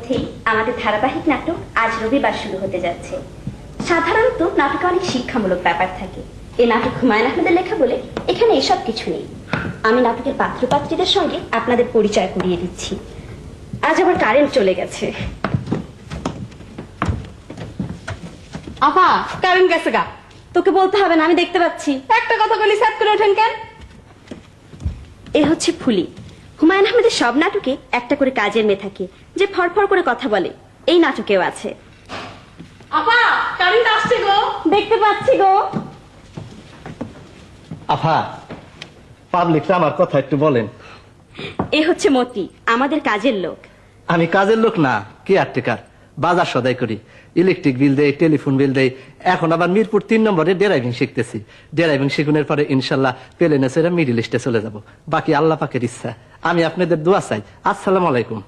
মধ্যেই আমাদের ধারাবাহিক নাটক আজ রবিবার শুরু হতে যাচ্ছে। সাধারণত নাটকে অনেক শিক্ষামূলক ব্যাপার থাকে। এই নাটক হুমায়ুন আহমেদের লেখা বলে এখানে এসব কিছু নেই। আমি নাটকের পাত্রপাত্রীদের সঙ্গে আপনাদের পরিচয় করিয়ে দিচ্ছি। আজ আবার কারেন্ট চলে গেছে। আপা কারেন্ট গেছে গা। তোকে বলতে হবে না, আমি দেখতে পাচ্ছি। একটা কথা বলি স্যাট করে ওঠেন কেন? এ হচ্ছে ফুলি। হুমায়ুন আহমেদের সব নাটকে একটা করে কাজের মেয়ে থাকে যে ফরফর করে কথা বলে। এই নাটকেও আছে। আপা কারেন্ট আসছে গো। দেখতে পাচ্ছি গো। আফা, পাবলিকরা আমার কথা একটু বলেন। এ হচ্ছে মতি, আমাদের কাজের লোক। আমি কাজের লোক না, কেয়ারটেকার। বাজার সদাই করি, ইলেকট্রিক বিল দেই, টেলিফোন বিল দেই। এখন আবার মিরপুর 3 নম্বরে ড্রাইভিং শিখতেছি। ড্রাইভিং শিখুনের পরে ইনশাল্লাহ প্লেনে ছেড়ে মিডিল ইস্টে চলে যাব। বাকি আল্লাহ পাকের ইচ্ছা। আমি আপনাদের দোয়া চাই। আসসালামু আলাইকুম।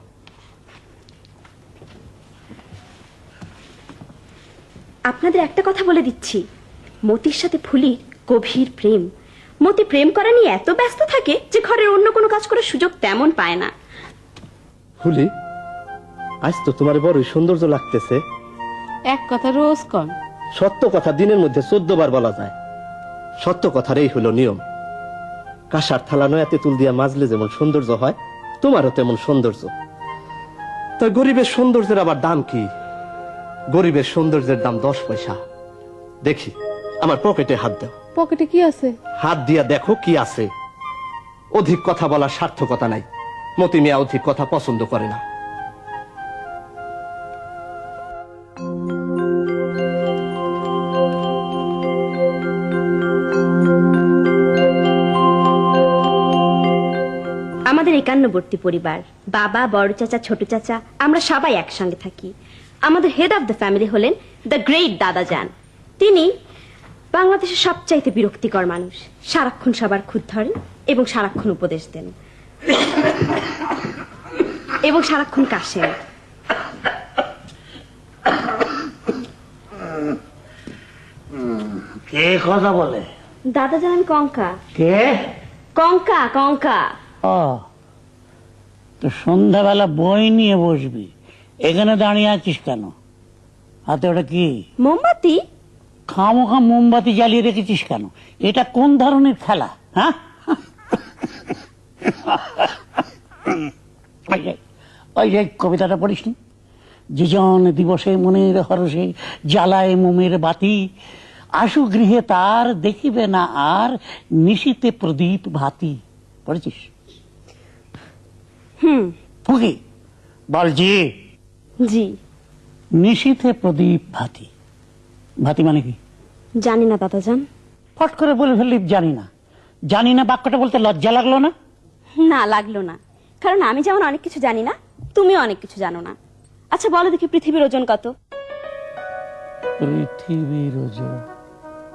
আপনাদের একটা কথা বলে দিচ্ছি, মতির সাথে ফুলির গভীর প্রেম। মতি প্রেম করা নিয়ে এত ব্যস্ত থাকে যে ঘরের অন্য কোনো কাজ করার সুযোগ তেমন পায় না। ফুলি, আজ তো তোমার বড়ই সৌন্দর্য লাগতেছে। এক কথা রোজ কন। সত্য কথা দিনের মধ্যে 14 বার বলা যায়। সত্য কথার এই হলো নিয়ম। কাঁসার থালা নয়াতে তুল দিয়া মাজলে যেমন সৌন্দর্য হয়, তোমারও তেমন সৌন্দর্য। তাই গরিবের সৌন্দর্যের আবার দাম কি? গরিবের সৌন্দর্যের দাম 10 পয়সা। দেখি, আমার পকেটে হাত দাও। পকেটে কি আছে? হাত দিয়া দেখো কি আছে। অধিক কথা বলার সার্থকতা নাই। মতি মিয়া অধিক কথা পছন্দ করে না। আমাদের একান্নবর্তী পরিবার, বাবা, বড় চাচা, ছোট চাচা, আমরা সবাই একসঙ্গে থাকি। আমাদের হেড অফ দ্য ফ্যামিলি হলেন দ্য গ্রেট দাদাজান। তিনি বাংলাদেশের সবচাইতে বিরক্তিকর মানুষ। সারাক্ষণ সবার খুঁত ধরেন এবং সারাক্ষণ উপদেশ দেন এবং সারাক্ষণ কাশেন। কে কথা বলে? দাদাজান কঙ্কা। কে? কঙ্কা কঙ্কা। ও, তো সন্ধ্যাবেলা বই নিয়ে বসবি, এখানে দাঁড়িয়ে আছিস কেন? হাতে ওটা কি? মোমবাতি। খামোখা মোমবাতি জ্বালিয়ে রেখেছিস কেন? এটা কোন ধরনের খেলা? হ্যাঁ, ওই যে কবিতাটা পড়িসনি? জীজন দিবসে মনের হরসে জ্বালায় মোমের বাতি, আশু গৃহে তার দেখিবে না আর নিশীতে প্রদীপ ভাতি। পড়েছিস? ফুকি বল জি। জি। নিশীথে প্রদীপ ভাতি, ভাতি মানে কি? জানি না দাদাজান। ফট করে বলে ফেললি জানি না। জানি না বাক্যটা বলতে লজ্জা লাগলো না? না, লাগলো না। কারণ আমি যেমন অনেক কিছু জানি না, তুমিও অনেক কিছু জানো না। আচ্ছা বলো দেখি, পৃথিবীর ওজন কত? পৃথিবীর ওজন?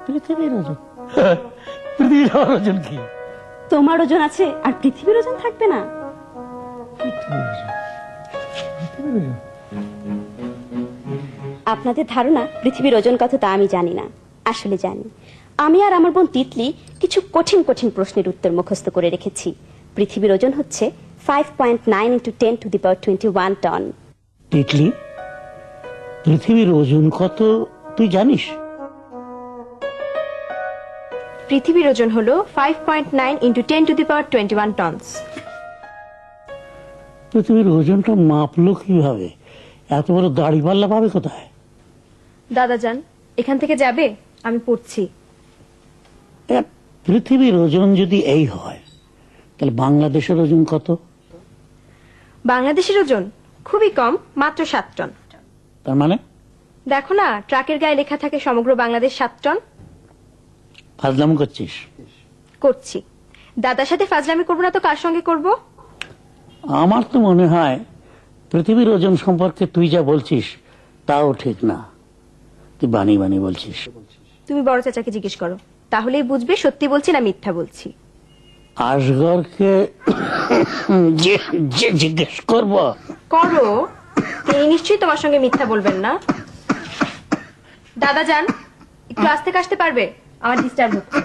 পৃথিবীর ওজন? পৃথিবীর ওজন কি? তোমার ওজন আছে আর পৃথিবীর ওজন থাকবে না? আপনাদের ধারণা পৃথিবীর ওজন কত তা আমি জানি না। আসলে জানি। আমি আর আমার বোন তিতলি কিছু কঠিন কঠিন প্রশ্নের উত্তর মুখস্থ করে রেখেছি। পৃথিবীর ওজন হচ্ছে 5.9 × 10⁻21 টন। তিতলি, পৃথিবীর ওজন কত তুই জানিস? পৃথিবীর ওজন হলো 5.9 × 10⁻21 টনস। পৃথিবীর ওজনটা মাপলো কিভাবে? এত বড় দাড়ি পাল্লা পাবে কোথায়? দাদাজান, এখান থেকে যাবে? আমি পড়ছি। পৃথিবীর ওজন যদি এই হয়, তাহলে বাংলাদেশের ওজন কত? বাংলাদেশের ওজন খুবই কম, মাত্র 7 টন। তার মানে? দেখো না, ট্রাকের গায়ে লেখা থাকে সমগ্র বাংলাদেশ 7 টন। ফাজলামি করছিস? করছি। দাদার সাথে ফাজলামি করবো না তো কার সঙ্গে করব? আমার তো মনে হয় পৃথিবীর ওজন সম্পর্কে তুই যা বলছিস তাও ঠিক না। তুই বানি বানি বলছিস। তুমি বড় চাচাকে জিজ্ঞেস করো, তাহলেই বুঝবে সত্যি বলছি না মিথ্যা বলছি। আসগরকে জিজ্ঞেস করব? করো, তিনি নিশ্চয়ই তোমার সঙ্গে মিথ্যা বলবেন না। দাদাজান, একটু আস্তে কাশতে পারবে? আমার ডিস্টার্ব হচ্ছে।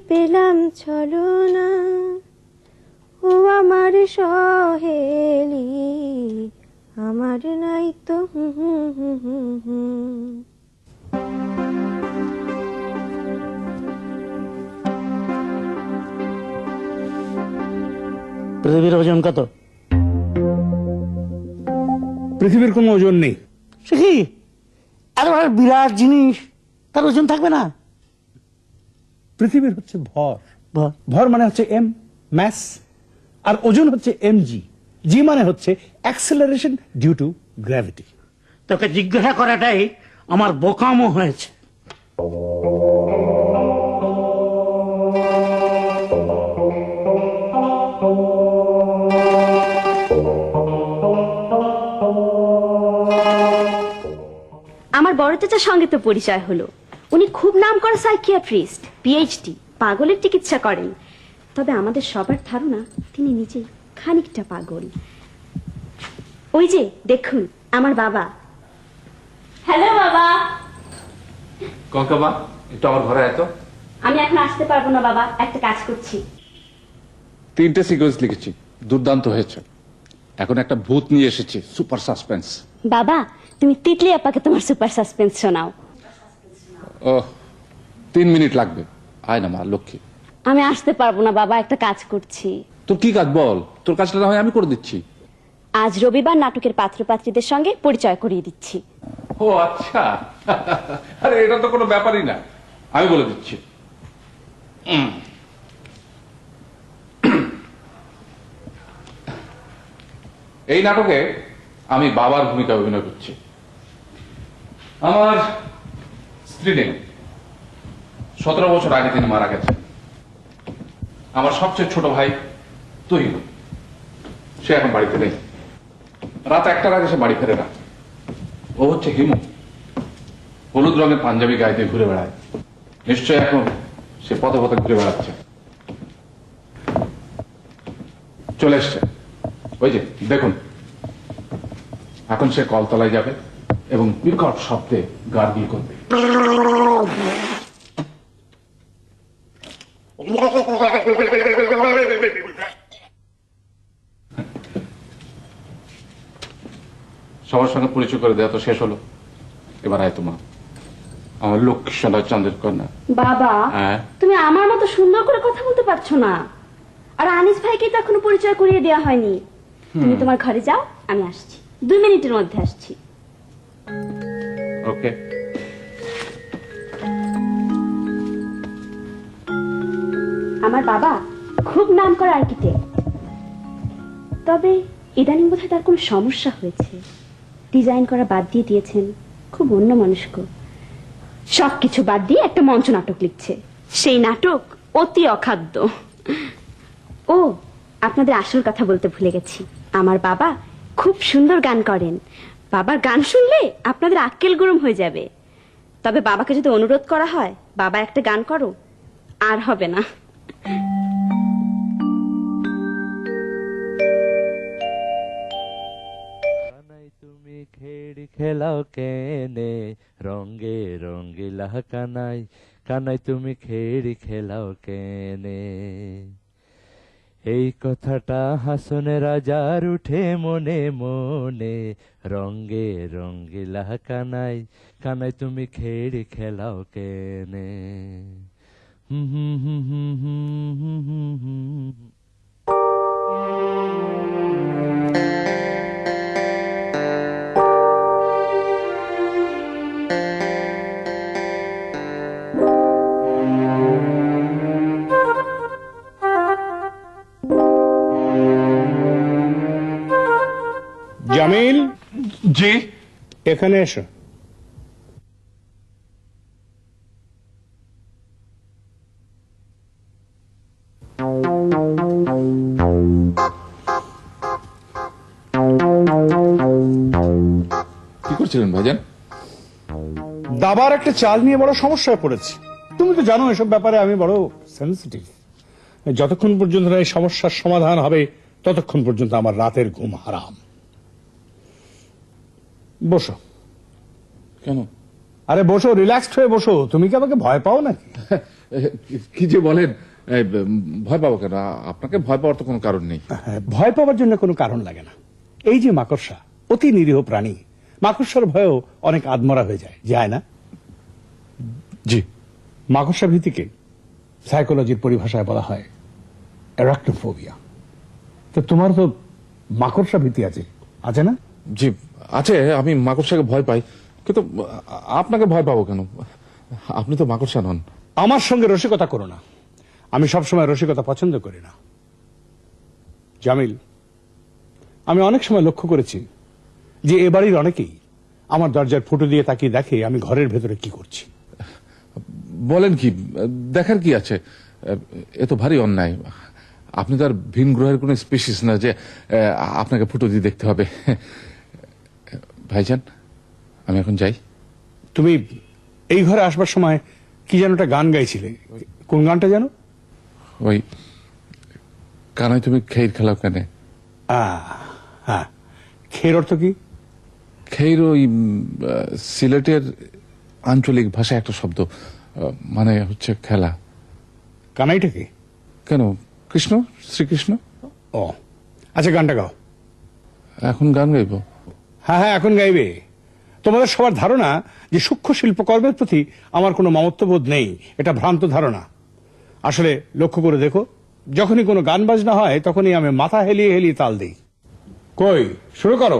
পেলাম ছলনা, ও আমার সহেলি, আমার নাই তো পৃথিবীর ওজন কত? পৃথিবীর কোনো ওজন নেই। সে কি এত বড় বিরাট জিনিস, তার ওজন থাকবে না? পৃথিবীর হচ্ছে ভর। ভর। ভর মানে হচ্ছে এম, ম্যাস, আর ওজন হচ্ছে mg। জি মানে হচ্ছে অ্যাক্সেলারেশন ডিউ টু গ্র্যাভিটি। তোকে জিজ্ঞাসা করাটাই আমার বোকামো হয়েছে। আমার বড় চাচার সঙ্গে তো পরিচয় হলো। উনি খুব নামকরা সাইকিয়াট্রিস্ট, পিএইচডি, পাগলের চিকিৎসা করেন। তবে আমাদের সবার ধারণা তিনি নিজে খানিকটা পাগল। ওই যে দেখুন আমার বাবা। হ্যালো বাবা। কঙ্কামা, একটু আমার ঘরে আয় তো। আমি এখন আসতে পারবো না বাবা, একটা কাজ করছি। 3টে সিকোয়েন্স লিখেছি, দুর্দান্ত হয়েছে। এখন একটা ভূত নিয়ে এসেছি, সুপার সাসপেন্স। বাবা তুমি তিতলি আপাকে তোমার সুপার সাসপেন্স শোনাও। ও 3 মিনিট লাগবে। আয় না মা লক্ষ্মী। আমি আসতে পারবো না বাবা, একটা কাজ করছি। তোর কি কাজ বল? তোর কাজটা না হয় আমি করে দিচ্ছি। আজ রবিবার নাটকের পাত্রপাত্রীদের সঙ্গে পরিচয় করিয়ে দিচ্ছি। ও আচ্ছা, আরে এটা তো কোনো ব্যাপারই না, আমি বলে দিচ্ছি। এই নাটকে আমি বাবার ভূমিকা অভিনয় করছি। আমার স্ত্রী নেই, 17 বছর আগে তিনি মারা গেছেন। আমার সবচেয়ে ছোট ভাই তুই, সে এখন বাড়িতে নেই। রাত 1টার আগে সে বাড়ি ফেরে না। ও হচ্ছে হিমু, হলুদ রঙের পাঞ্জাবি গায়ে দিয়ে ঘুরে বেড়ায়। নিশ্চয় এখন সে পথে পথে ঘুরে বেড়াচ্ছে। চলে এসছে, ওই যে দেখুন। এখন সে কলতলায় যাবে এবং বিকট শব্দে গার্গিল করবে। সবার সঙ্গে পরিচয় করে দেওয়া তো শেষ হলো, এবার আয় তোমার আমার লক্ষ্মী সোনা চাঁদের কন্যা। বাবা হ্যাঁ? তুমি আমার মতো সুন্দর করে কথা বলতে পারছো না। আর আনিস ভাইকে তো এখনো পরিচয় করিয়ে দেওয়া হয়নি। তুমি তোমার ঘরে যাও, আমি আসছি, 2 মিনিটের মধ্যে আসছি। ওকে। আমার বাবা খুব নামকরা আর্কিটেক্ট, তবে ইদানিং বোধহয় তার কোনো সমস্যা হয়েছে। ডিজাইন করা বাদ দিয়ে দিয়েছেন, খুব অন্যমনস্ক। সবকিছু বাদ দিয়ে একটা মঞ্চ নাটক লিখছে। সেই নাটক অতি অখাদ্য। ও আপনাদের আসল কথা বলতে ভুলে গেছি, আমার বাবা খুব সুন্দর গান করেন। বাবার গান শুনলে আপনাদের আক্কেল গরম হয়ে যাবে। তবে বাবাকে যদি অনুরোধ করা হয়, বাবা একটা গান করো, আর হবে না। তুমি খেড়ি খেলাও কেনে রঙ্গে রঙ্গিলা কানাই, কানাই তুমি খেড়ি খেলাও কেনে। এই কথাটা হাসনে রাজার উঠে মনে মনে, রঙ্গে রঙ্গিলা কানাই, কানাই তুমি খেড়ি খেলাও কেনে। হুম হুম হুম হুম হুম হুম হুম। জামিল, জি। এখানে এসো। কি করছিলেন ভাইজান? দাবার একটা চাল নিয়ে বড় সমস্যায় পড়েছি। তুমি তো জানো এসব ব্যাপারে আমি বড় সেনসিটিভ। যতক্ষণ পর্যন্ত না এই সমস্যার সমাধান হবে ততক্ষণ পর্যন্ত আমার রাতের ঘুম হারাম। বসো। কেন? আরে বসো, রিল্যাক্সড হয়ে বসো। তুমি কি আমাকে ভয় পাও নাকি? কি যে বলেন, ভয় পাবো কেন? আপনাকে ভয় পাওয়ার তো কোনো কারণ নেই। ভয় পাওয়ার জন্য কোনো কারণ লাগে না। এই যে মাকড়সা, অতি নিরীহ প্রাণী, মাকড়সার ভয়েও অনেক আদমরা হয়ে যায় না? জি, মাকড়সা ভীতিকে সাইকোলজির পরিভাষায় বলা হয় অ্যারাকনোফোবিয়া। তো তোমার তো মাকড়সা ভীতি আছে না? জি আছে, আমি মাকড়সাকে ভয় পাই, কিন্তু আপনাকে ভয় পাবো কেন? আপনি তো মাকড়সা নন। আমার সঙ্গে রসিকতা করো না, আমি সবসময় রসিকতা পছন্দ করি না। জামিল, আমি অনেক সময় লক্ষ্য করেছি যে এ বাড়ির অনেকেই আমার দরজার ফুটো দিয়ে তাকিয়ে দেখে আমি ঘরের ভেতরে কি করছি। বলেন কি? দেখার কি আছে? এ তো ভারী অন্যায়। আপনি তো আর ভিন গ্রহের কোন স্পেসিস না যে আপনাকে ফুটো দিয়ে দেখতে হবে। ভাইজান, আমি এখন যাই। তুমি এই ঘরে আসবার সময় কি যেন একটা গান গাইছিলে, কোন গানটা যেন? ওই কানাই তুমি খের খেলাও কেন। হ্যাঁ, খের অর্থ কি? খের ওই সিলেটের আঞ্চলিক ভাষায় একটা শব্দ, মানে হচ্ছে খেলা। কানাইটা কি? কেন, কৃষ্ণ, শ্রীকৃষ্ণ। ও আচ্ছা, গানটা গাও। এখন গান গাইব? হ্যাঁ, এখন গাইবে। তোমাদের সবার ধারণা যে সূক্ষ্ম শিল্পকর্মের প্রতি আমার কোনো মমত্ববোধ নেই, এটা ভ্রান্ত ধারণা। আসলে লক্ষ্য করে দেখো, যখনই কোনো গান বাজনা হয় তখনই আমি মাথা হেলিয়ে হেলিয়ে তাল দিই। কই, শুরু করো।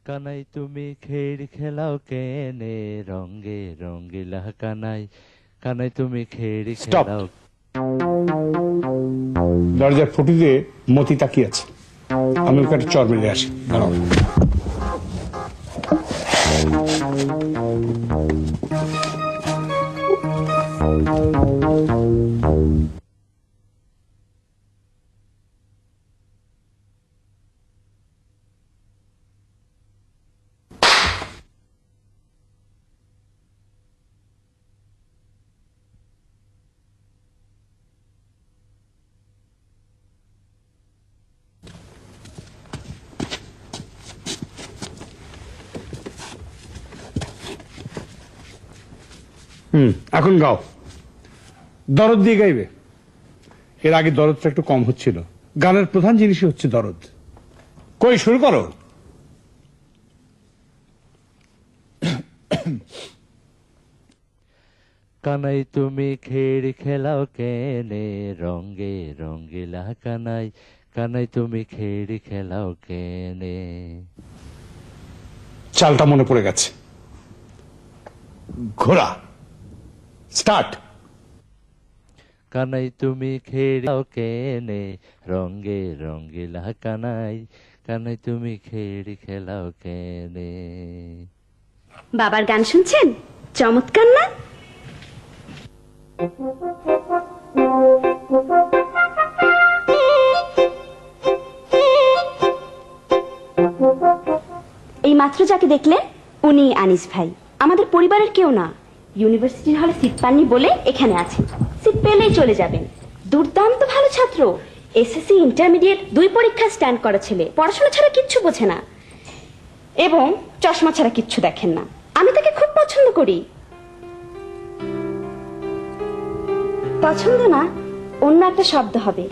কানাই তুমি খেড় খেলাও কেনে রঙ্গে রঙ্গিলা কানাই, কানাই তুমি খেড় Stop. খেলাও। দরজার ফুটি দিয়ে মতি তাকিয়ে আছে, আমি ওকে একটা চর মেরে আসি। দাঁড়াও। এখন গাও, দরদ দিয়ে গাইবে। এর আগে দরদটা একটু কম হচ্ছিল, গানের প্রধান জিনিসই হচ্ছে দরদ। কই, শুরু করো। কানাই তুমি খেড় খেলাও কেনে রঙ্গে রঙ্গিলা কানাই, কানাই তুমি খেড় খেলাও কেনে। চালটা মনে পড়ে গেছে। ঘোড়া, স্টার্ট। কানাই তুমি খেড়াও কেনে রঙ্গে রঙ্গিলা কানাই, কানাই তুমি খেড় খেলাও কেনে। বাবার গান শুনছেন? চমৎকার না? এই মাত্র যাকে দেখলেন উনি আনিস ভাই, আমাদের পরিবারের কেউ না। ইউনিভার্সিটির হলে সিট পাননি বলে এখানে আছেন, সিট পেলেই চলে যাবেন। দুর্দান্ত ভালো ছাত্র, এসএসসি ইন্টারমিডিয়েট 2 পরীক্ষা স্ট্যান্ড করা ছেলে, পড়াশোনা ছাড়া কিচ্ছু বোঝে না এবং চশমা ছাড়া কিচ্ছু দেখেন না। আমি তাকে খুব পছন্দ করি। পছন্দ না, অন্য একটা শব্দ হবে,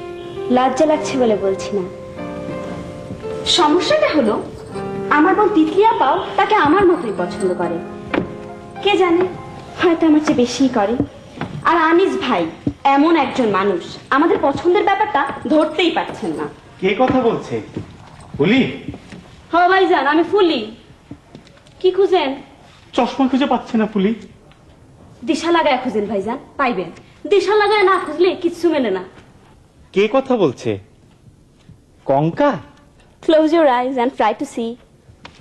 লজ্জা লাগছে বলে বলছি না। সমস্যাটা হলো আমার বোন তিতলিয়া পাও তাকে আমার মতোই পছন্দ করে। কে জানে, হয়তো আমার চেয়ে বেশিই করে। আর আনিস ভাই এমন একজন মানুষ, আমাদের পছন্দের ব্যাপারটা ধরতেই পারছেন না। কে কথা বলছে? বলি, হ্যাঁ ভাইজান, আমি ফুলি। কি খুঁজেন? চশমা খুঁজে পাচ্ছে না পুলি। দিশা লাগায় খুঁজেন ভাইজান, পাইবেন। দিশা লাগায় না খুঁজলে কিচ্ছু মেলে না। কে কথা বলছে? Kanka? Close your eyes and try to see.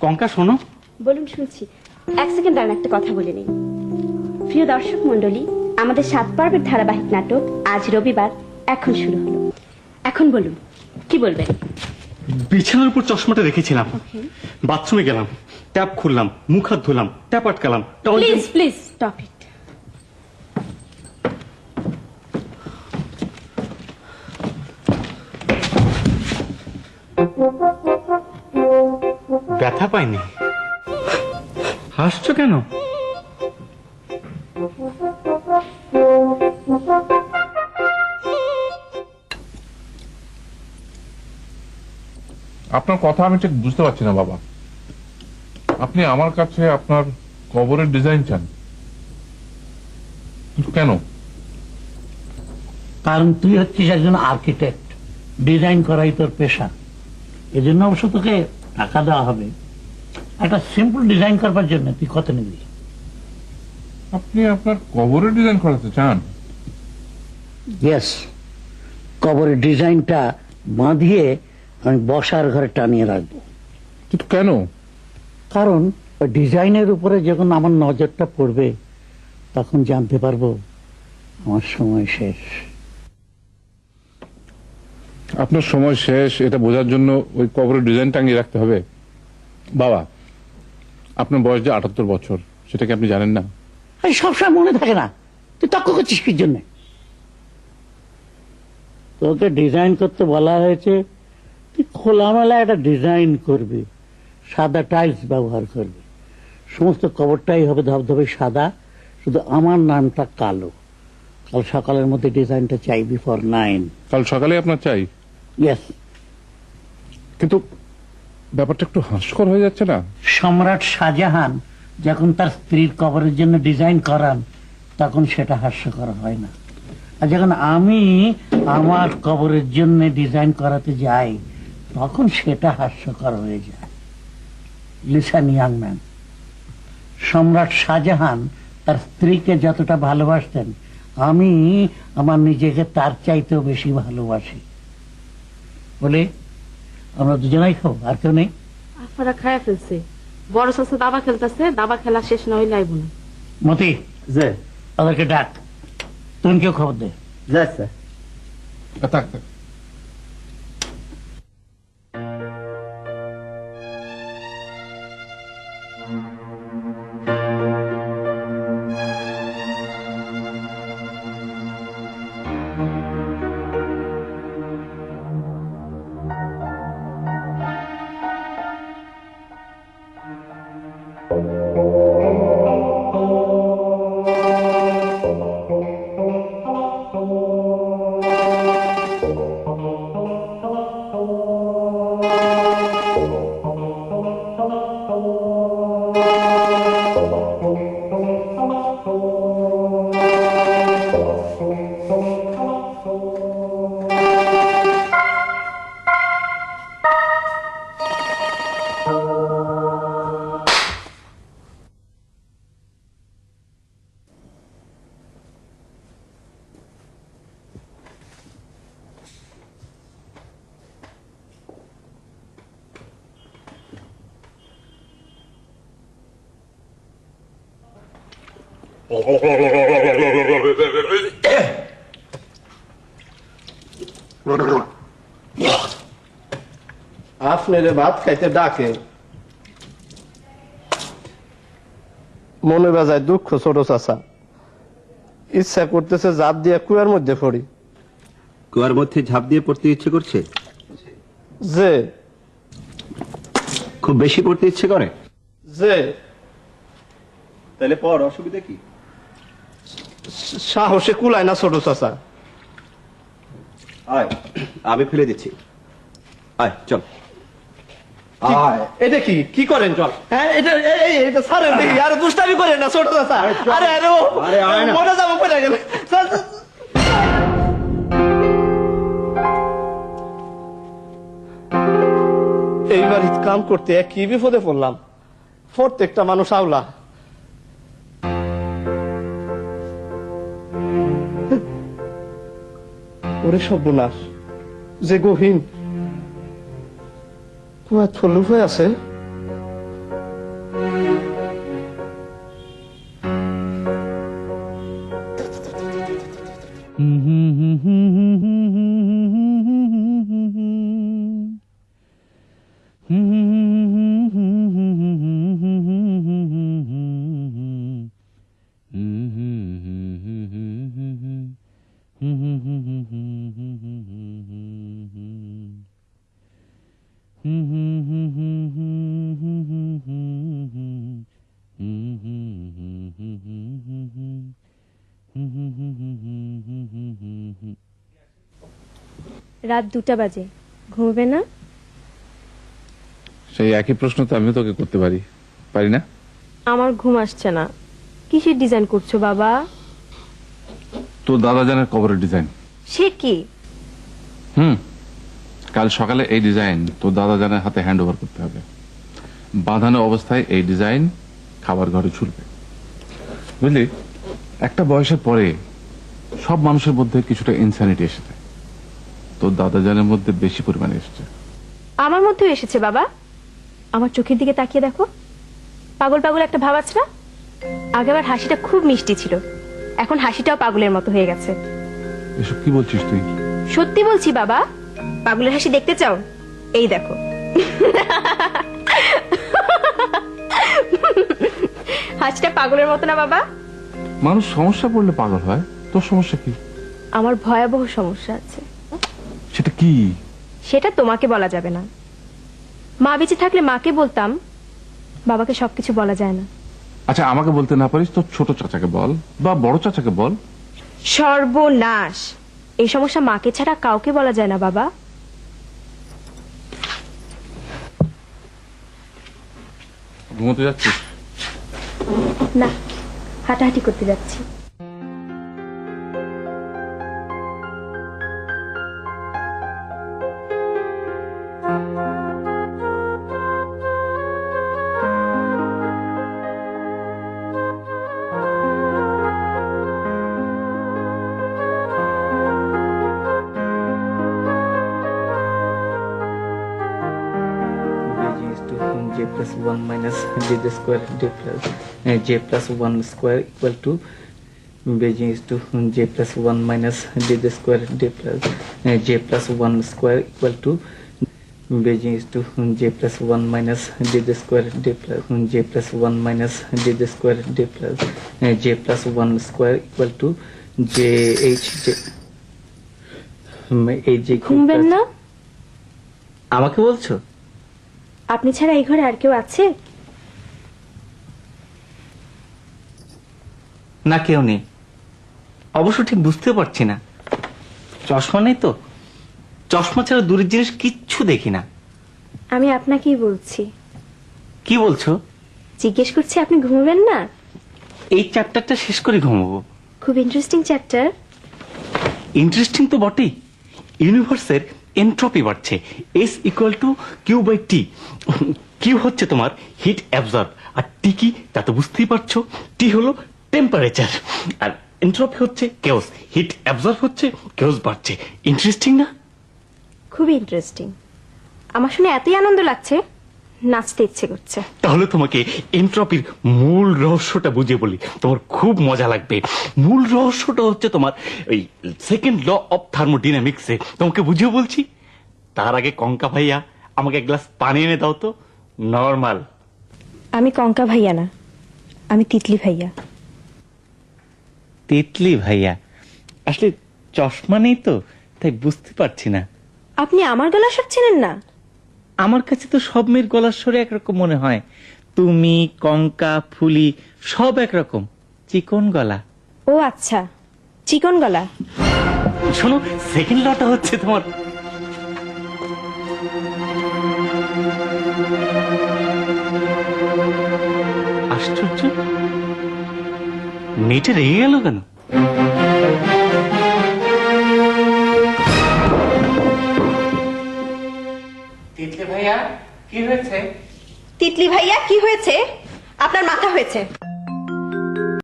Kanka শোনো। বলুন, শুনছি। 1 সেকেন্ড দাঁড়ান, একটা কথা বলে নিই। প্রিয় দর্শক মন্ডলী, আমাদের 7 পর্বের ধারাবাহিক নাটক আজ রবিবার এখন শুরু হলো। এখন বলুন, কি বলবেন? বিছানার উপর চশমাটা রেখেছিলাম, বাথরুমে গেলাম, ট্যাপ খুললাম, মুখ হাত ধুলাম, ট্যাপ আটকালাম। Please please stop it. ব্যথা পাইনি। হাসছো কেন? আপনার কথা আমি ঠিক বুঝতে পারছি না বাবা। আপনি আমার কাছে আপনার কবরের ডিজাইন চান, কিন্তু কেন? কারণ তুই হচ্ছিস একজন আর্কিটেক্ট, ডিজাইন করাই তোর পেশা। এজন্য অবশ্য তোকে টাকা দেওয়া হবে। একটা সিম্পল ডিজাইন করবার জন্য তুই কত নিবি? আপনি আপনার কবরের ডিজাইন করাতে চান? ইয়েস, কবরের ডিজাইনটা বাঁধিয়ে আমি বসার ঘরে টানিয়ে রাখবো। কিন্তু কেন? কারণ ওই ডিজাইনের উপরে যখন আমার নজরটা পড়বে তখন জানতে পারবো আমার সময় শেষ। আপনার সময় শেষ এটা বোঝার জন্য ওই কবরের ডিজাইন টাঙিয়ে রাখতে হবে? বাবা, আপনার বয়স যে 78 বছর, সেটা কি আপনি জানেন না? এই সবসময় মনে থাকে না, তুই তর্ক করছিস কি জন্য? তোকে ডিজাইন করতে বলা হয়েছে, তুই খোলামেলা একটা ডিজাইন করবি, সাদা টাইলস ব্যবহার করবি, সমস্ত কবরটাই হবে ধবধবে সাদা, শুধু আমার নামটা কালো। কাল সকালের মধ্যে ডিজাইনটা চাই বিফোর 9। কাল সকালে আপনার চাই? ইয়েস। কিন্তু ব্যাপারটা একটু হাস্যকর হয়ে যাচ্ছে না? সম্রাট শাহজাহান যখন তার স্ত্রীর কবরের জন্য ডিজাইন করান তখন সেটা হাস্যকর হয় না, আর যখন আমি আমার কবরের জন্য ডিজাইন করাতে যাই তখন সেটা হাস্যকর হয়ে যায়। লিসেন ইয়াং ম্যান, সম্রাট শাহজাহান তার স্ত্রীকে যতটা ভালোবাসতেন আমি আমার নিজেকে তার চাইতেও বেশি ভালোবাসি। বলে আমরা দুজনাই খাবো, আর কেউ নেই। আপনারা খায়া ফেলছে, বড় চাচা দাবা খেলতেছে, দাবা খেলা শেষ না হইলে আইব না। মতি, যে তাদেরকে ডাক, তুমি কেউ খবর দে। যাই স্যার। থাক থাক। আপনারে ভাত খাইতে ডাকে, মনে বাজায় দুঃখ ছোট চাচা। ইচ্ছা করতেছে জাপ দিয়ে কুয়ার মধ্যে পড়ি। কুয়ার মধ্যে ঝাঁপ দিয়ে পড়তে ইচ্ছে করছে? যে খুব বেশি পড়তে ইচ্ছে করে? যে তাহলে পর, অসুবিধা কি? সাহসে কুলায় না ছোট চাচা। আয়, আমি ফেলে দিচ্ছি। আয় চল। আয়। এটা কি কি করেন? চল। হ্যাঁ, এটা ছাড়েন দেখি, আর দুষ্টামি করেন না ছোট চাচা। আরে আরে আরে আয় না। মরে যাবো, পড়ে গেলে। এইবার কাম করতে কি বিপদে পড়লাম। প্রত্যেকটা মানুষ আওলা। ওরে সর্বনাশ, যে গহীন কুয়া থলু হয়ে আছে। হুম রাত 2টা বাজে, ঘুমবে না? সেই একই প্রশ্ন তো আমিও তোকে করতে পারি, পারি না? আমার ঘুম আসছে না। কিসের ডিজাইন করছো বাবা? তোর দাদা জানের কবরের ডিজাইন। সে কি? কাল সকালে এই ডিজাইন তোর দাদা জানের হাতে হ্যান্ড ওভার করতে হবে। বাঁধানো অবস্থায় এই ডিজাইন খাবার ঘরে ঝুলবে, বুঝলি? একটা বয়সের পরে সব মানুষের মধ্যে কিছুটা ইনসানিটি এসে যায়। তোর দাদা জানের মধ্যে বেশি পরিমাণে এসেছে। আমার মধ্যেও এসেছে বাবা। আমার চোখের দিকে তাকিয়ে দেখো, পাগল পাগল একটা ভাব আছে না? আগে আমার হাসিটা খুব মিষ্টি ছিল, এখন হাসিটাও পাগলের মতো হয়ে গেছে। এসব কি বলছিস তুই? সত্যি বলছি বাবা। পাগলের হাসি দেখতে চাও? এই দেখো। হাসিটা পাগলের মতো না বাবা? মানুষ সমস্যা পড়লে পাগল হয়, তোর সমস্যা কি? আমার ভয়াবহ সমস্যা আছে। সেটা কি? সেটা তোমাকে বলা যাবে না। মা বেঁচে থাকলে মাকে বলতাম, বাবাকে সবকিছু বলা যায় না। আচ্ছা, আমাকে বলতে না পারিস তোর ছোট চাচাকে বল, বা বড় চাচাকে বল। সর্বনাশ! এই সমস্যা মাকে ছাড়া কাউকে বলা যায় না বাবা। ঘুমোতে যাচ্ছিস? না, হাঁটাহাঁটি করতে যাচ্ছি। j plus 1 minus d square d plus j plus 1 square equal to Beijing is to j plus 1 minus d square d plus j plus 1 square equal to Beijing is to j plus 1 minus d square d plus j plus 1 minus d square d plus j plus 1 square equal to j h j ঘুমবেন না? আমাকে বলছো? আপনি ছাড়া এই ঘরে আর কেউ আছে? না, কেউ নেই। অবশ্য ঠিক বুঝতে পারছি না। চশমা নেই তো, চশমা ছাড়া দূরের জিনিস কিচ্ছু দেখি না। আমি আপনাকেই বলছি। কি বলছো? জিজ্ঞেস করছি আপনি ঘুমবেন না? এই চ্যাপ্টারটা শেষ করে ঘুমাবো। খুব ইন্টারেস্টিং চ্যাপ্টার। ইন্টারেস্টিং তো বটেই। ইউনিভার্সের এন্ট্রপি বাড়ছে, S equal to Q by T. Q হচ্ছে তোমার হিট অ্যাবজর্ব, আর টি কি তা তো বুঝতেই পারছো। টি হলো টেম্পারেচার, আর এন্ট্রপি হচ্ছে কেওস। হিট অ্যাবজর্ব হচ্ছে, কেওস বাড়ছে। ইন্টারেস্টিং না? খুব ইন্টারেস্টিং। আমার শুনে এতই আনন্দ লাগছে, নাচতে ইচ্ছে করছে। তাহলে তোমাকে এন্ট্রপির মূল রহস্যটা বুঝিয়ে বলি, তোমার খুব মজা লাগবে। মূল রহস্যটা হচ্ছে তোমার ওই সেকেন্ড ল অফ থার্মোডিনামিক্সে। তোমাকে বুঝিয়ে বলছি, তার আগে কঙ্কা ভাইয়া আমাকে এক গ্লাস পানি এনে দাও তো। নরমাল। আমি কঙ্কা ভাইয়া না, আমি তিতলি ভাইয়া। তিতলি ভাইয়া? আসলে চশমা নেই তো, তাই বুঝতে পারছি না। আপনি আমার গলা স্বর চেনেন না? আমার কাছে তো সব মেয়ের গলার স্বরে একরকম মনে হয়। তুমি, কঙ্কা, ফুলি সব একরকম, চিকন গলা। ও আচ্ছা, চিকন গলা। শোনো, সেকেন্ড লটা হচ্ছে তোমার আশ্চর্য, মেয়েটা রেগে গেল কেন? তিতলি ভাইয়া কি হয়েছে? আপনার মাথা হয়েছে।